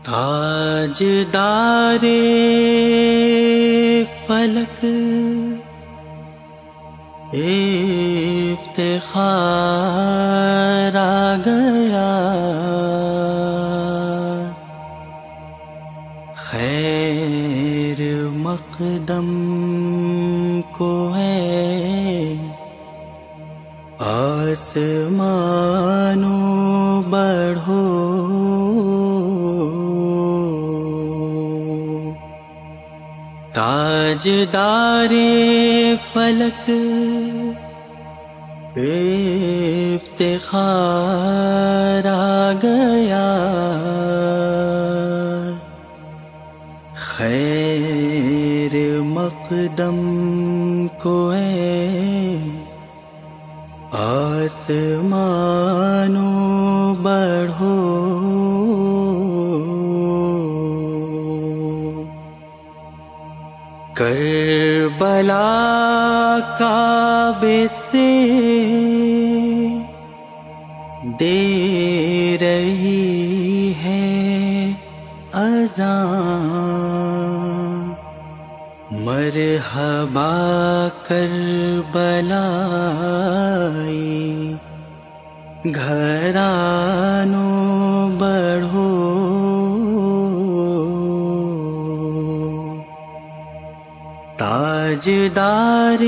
تاجدار فلک افتخار آ گیا، خیر مقدم کو ہے آسمانوں بڑھو، تاجدار فلک افتخار آ گیا، خیر مقدم کو ہے آسمانوں بڑھو، کربلا کعبے سے دے رہی ہے اذان، مرحبا کربلائی گھرانوں بڑھو، تاجدار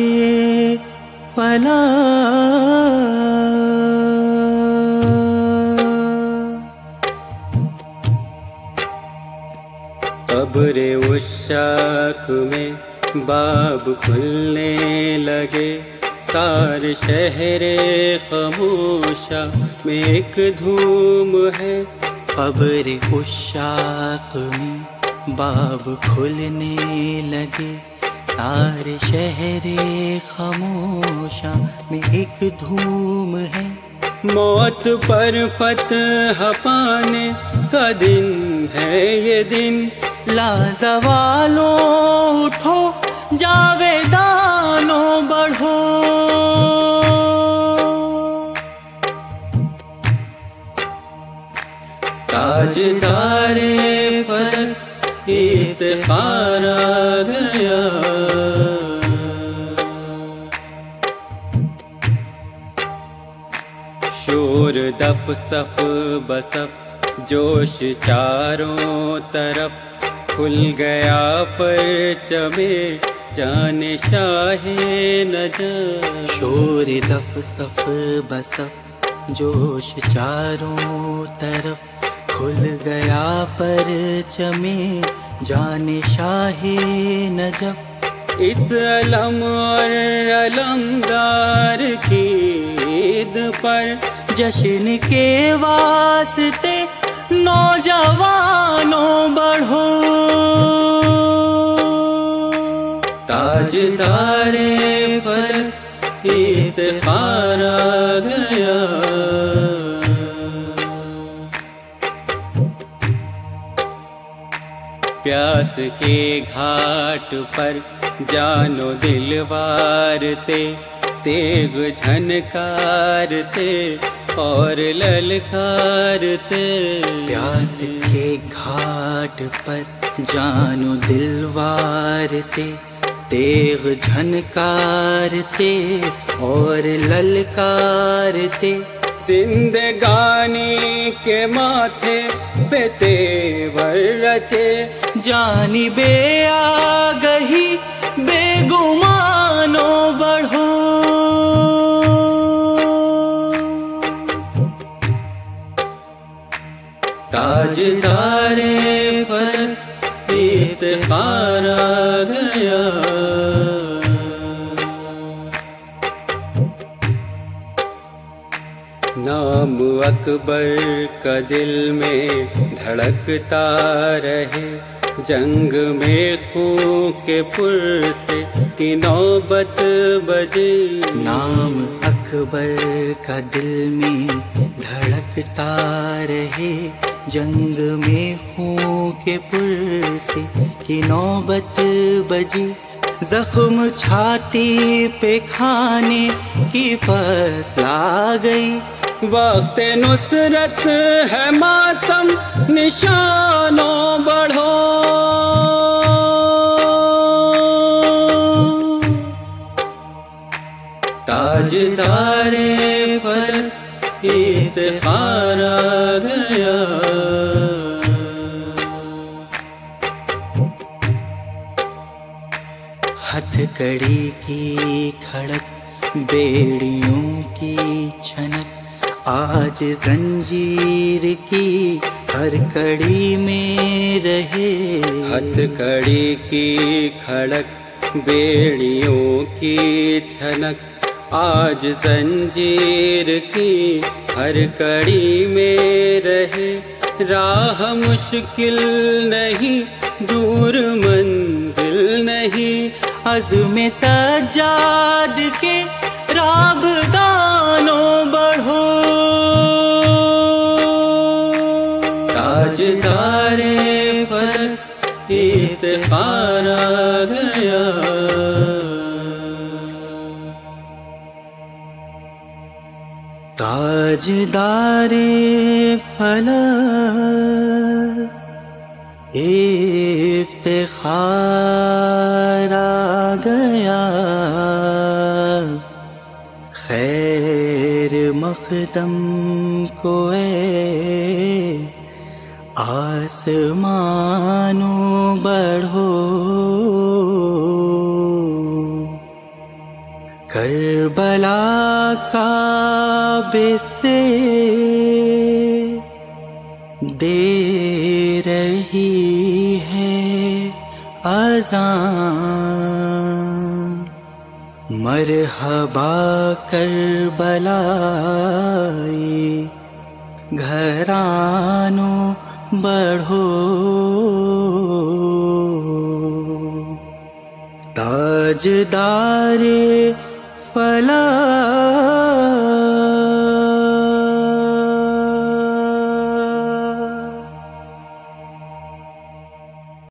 قبر عشاق میں باب کھلنے لگے، سارے شہر خاموشہ میں ایک دھوم ہے، قبر عشاق میں باب کھلنے لگے، سارے شہر خاموشہ میں ایک دھوم ہے، موت پر فتح پانے کا دن ہے یہ دن، لازوالوں اٹھو جاویدانوں بڑھو، تاجدار فلک افتخار آ گیا، شور دف صف بصف جوش چاروں طرف، کھل گیا پرچم جان شاہ نجف، شور دف صف بصف جوش چاروں طرف، کھل گیا پرچم جان شاہ نجف، اس علم اور علمدار کی عید پر جشن کے واسطے نوجوانوں بڑھو، تاجدار فلک افتخار آ گیا، پیاس کے گھاٹ پر جانو دل وارتے، تیغ جھنکارتے اور للکارتے، پیاس کے گھاٹ پر جانو دل وارتے، تیغ جھنکارتے اور للکارتے، زندگانی کے ماتھے پہ تیور رچے، جانب آگہی بے گمانوں بڑھو، تاجدار فلک افتخار آ گیا، نام اکبر کا دل میں دھڑکتا رہے، جنگ میں خون کے پرسے کی نوبت بجی، نام اکبر کا دل میں دھڑکتا رہے، جنگ میں خون کے پرسے کی نوبت بجی، زخم چھاتی پہ کھانے کی فصل آ گئی، وقت نصرت ہے ماتم نشانوں تاجدار فلک افتخار آ گیا، ہتھ کڑی کی کھڑک بیڑیوں کی چھنک، آج زنجیر کی ہر کڑی میں رہے، ہتھ کڑی کی کھڑک بیڑیوں کی چھنک، آج زنجیر کی ہر کڑی میں رہے، راہ مشکل نہیں دور منزل نہیں، عزم سجاد کے رابدانوں بڑھو، تاجدار فلک افتخار آ گیا، تاجدار فلک افتخار آ گیا، خیر مقدم کو اے آسمانوں بڑھو، کربلا کعبے سے دے رہی ہے اذان، مرحبا کربلا گھرانوں بڑھو، تاجدار فلک